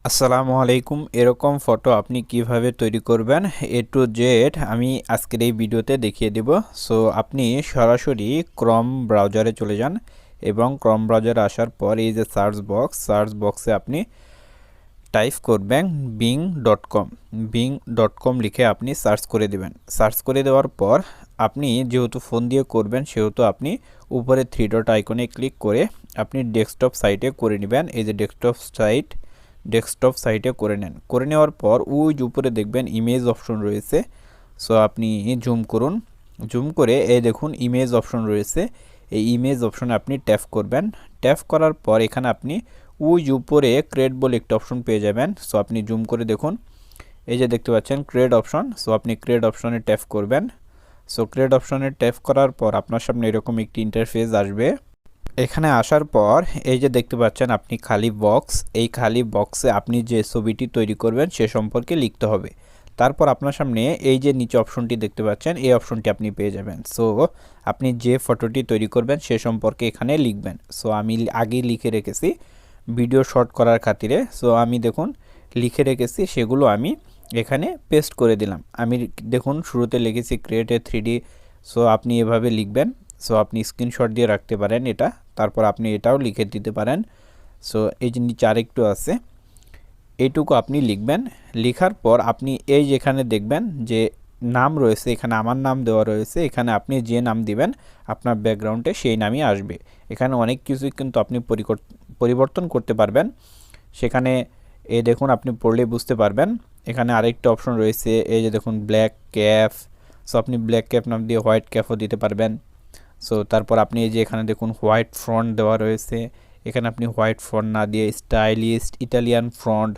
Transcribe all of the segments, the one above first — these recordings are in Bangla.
আসসালামু আলাইকুম। এরকম ফটো আপনি কিভাবে তৈরি করবেন এ টু জেড আমি আজকের এই ভিডিওতে দেখিয়ে দেব। সো আপনি সরাসরি ক্রোম ব্রাউজারে চলে যান এবং ক্রোম ব্রাউজারে আসার পর এই যে সার্চ বক্সে আপনি টাইপ করবেন bing.com লিখে আপনি সার্চ করে দেবেন। সার্চ করে দেওয়ার পর আপনি যেহেতু ফোন দিয়ে করবেন সেহেতু আপনি উপরে থ্রি ডট আইকনে ক্লিক করে আপনি ডেস্কটপ সাইটে করে নেবেন। এই যে ডেস্কটপ সাইটে করে নেন। করে নেওয়ার পর ওই যে উপরে দেখবেন ইমেজ অপশন রয়েছে। সো আপনি জুম করুন, জুম করে এই দেখুন ইমেজ অপশন রয়েছে। এই ইমেজ অপশনে আপনি ট্যাপ করবেন। ট্যাপ করার পর এখানে আপনি ওই যে উপরে ক্রিয়েট বলে একটা অপশন পেয়ে যাবেন। সো আপনি জুম করে দেখুন, এই যে দেখতে পাচ্ছেন ক্রিয়েট অপশন। সো আপনি ক্রিয়েট অপশনে ট্যাপ করবেন। সো ক্রিয়েট অপশনে ট্যাপ করার পর আপনার সামনে এরকম একটি ইন্টারফেস আসবে। এখানে আসার পর এই যে দেখতে পাচ্ছেন আপনি খালি বক্স, এই খালি বক্সে আপনি যে ছবিটি তৈরি করবেন সে সম্পর্কে লিখতে হবে। তারপর আপনার সামনে এই যে নিচে অপশনটি দেখতে পাচ্ছেন এই অপশনটি আপনি পেয়ে যাবেন। সো আপনি যে ফটোটি তৈরি করবেন সে সম্পর্কে এখানে লিখবেন। সো আমি আগেই লিখে রেখেছি ভিডিও শর্ট করার খাতিরে। সো আমি দেখুন লিখে রেখেছি, সেগুলো আমি এখানে পেস্ট করে দিলাম। আমি দেখুন শুরুতে লিখেছি ক্রিয়েট এ 3D। সো আপনি এভাবে লিখবেন। সো আপনি স্ক্রিনশট দিয়ে রাখতে পারেন এটা, তারপর আপনি এটাও লিখে দিতে পারেন। সো এই যে নিচে আরেকটু আছে, এইটুকু আপনি লিখবেন। লেখার পর আপনি এই যেখানে দেখবেন যে নাম রয়েছে, এখানে আমার নাম দেওয়া রয়েছে, এখানে আপনি যে নাম দিবেন আপনার ব্যাকগ্রাউন্ডে সেই নামই আসবে। এখানে অনেক কিছুই কিন্তু আপনি পরিবর্তন করতে পারবেন। সেখানে এই দেখুন আপনি পড়লে বুঝতে পারবেন। এখানে আরেকটা অপশন রয়েছে, এই যে দেখুন ব্ল্যাক ক্যাপ। সো আপনি ব্ল্যাক ক্যাপ নাম দিয়ে হোয়াইট ক্যাপও দিতে পারবেন। সো তারপর আপনি এই যে এখানে দেখুন হোয়াইট ফ্রন্ট দেওয়া রয়েছে, এখানে আপনি হোয়াইট ফ্রন্ট না দিয়ে stylist Italian front,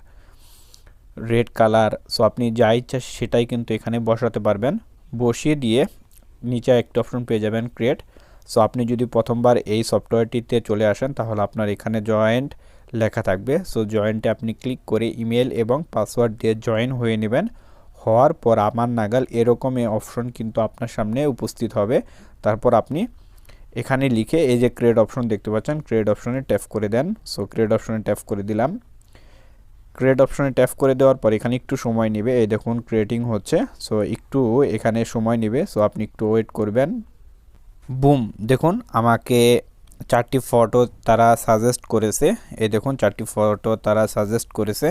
red colour. So আপনি যা ইচ্ছা সেটাই কিন্তু এখানে বসাতে পারবেন। বসিয়ে দিয়ে নিচে একটা অপশন পেয়ে যাবেন ক্রিয়েট। সো আপনি যদি প্রথমবার এই সফটওয়্যারটিতে চলে আসেন তাহলে আপনার এখানে জয়েন্ট লেখা থাকবে। সো জয়েন্টে আপনি ক্লিক করে ইমেল এবং পাসওয়ার্ড দিয়ে জয়েন হয়ে নেবেন। হওয়ার পর আমার নাগাল এরকম এই অপশন কিন্তু আপনার সামনে উপস্থিত হবে। তারপর আপনি এখানে লিখে এই যে ক্রিয়েট অপশন দেখতে পাচ্ছেন, ক্রিয়েট অপশনে ট্যাপ করে দেন। সো ক্রিয়েট অপশনে ট্যাপ করে দিলাম। ক্রিয়েট অপশনে ট্যাপ করে দেওয়ার পর এখানে একটু সময় নেবে, এই দেখুন ক্রিয়েটিং হচ্ছে। সো একটু এখানে সময় নেবে, সো আপনি একটু ওয়েট করবেন। বুম, দেখুন আমাকে 4টি ফটো তারা সাজেস্ট করেছে। এই দেখুন 4টি ফটো তারা সাজেস্ট করেছে।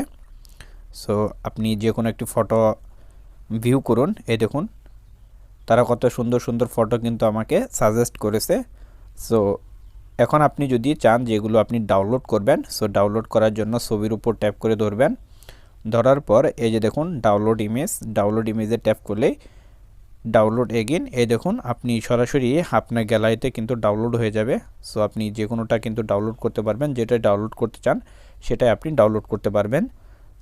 সো আপনি যে কোনো একটি ফটো ভিউ করুন। এই দেখুন তারা কত সুন্দর সুন্দর ফটো কিন্তু আমাকে সাজেস্ট করেছে। সো এখন আপনি যদি চান যেগুলো আপনি ডাউনলোড করবেন, সো ডাউনলোড করার জন্য ছবির উপর ট্যাপ করে ধরবেন। ধরার পর এই যে দেখুন ডাউনলোড ইমেজে ট্যাপ করলেই ডাউনলোড এগেইন, এই দেখুন আপনি সরাসরি আপনার গ্যালারিতে কিন্তু ডাউনলোড হয়ে যাবে। সো আপনি যে কোনোটা কিন্তু ডাউনলোড করতে পারবেন, যেটা ডাউনলোড করতে চান সেটাই আপনি ডাউনলোড করতে পারবেন।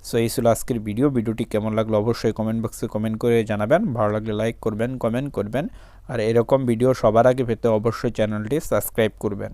সো এই ছিল আজকের ভিডিওটি কেমন লাগলো অবশ্যই কমেন্ট বক্সে কমেন্ট করে জানাবেন। ভালো লাগলে লাইক করবেন, কমেন্ট করবেন। আর এরকম ভিডিও সবার আগে পেতে অবশ্যই চ্যানেলটি সাবস্ক্রাইব করবেন।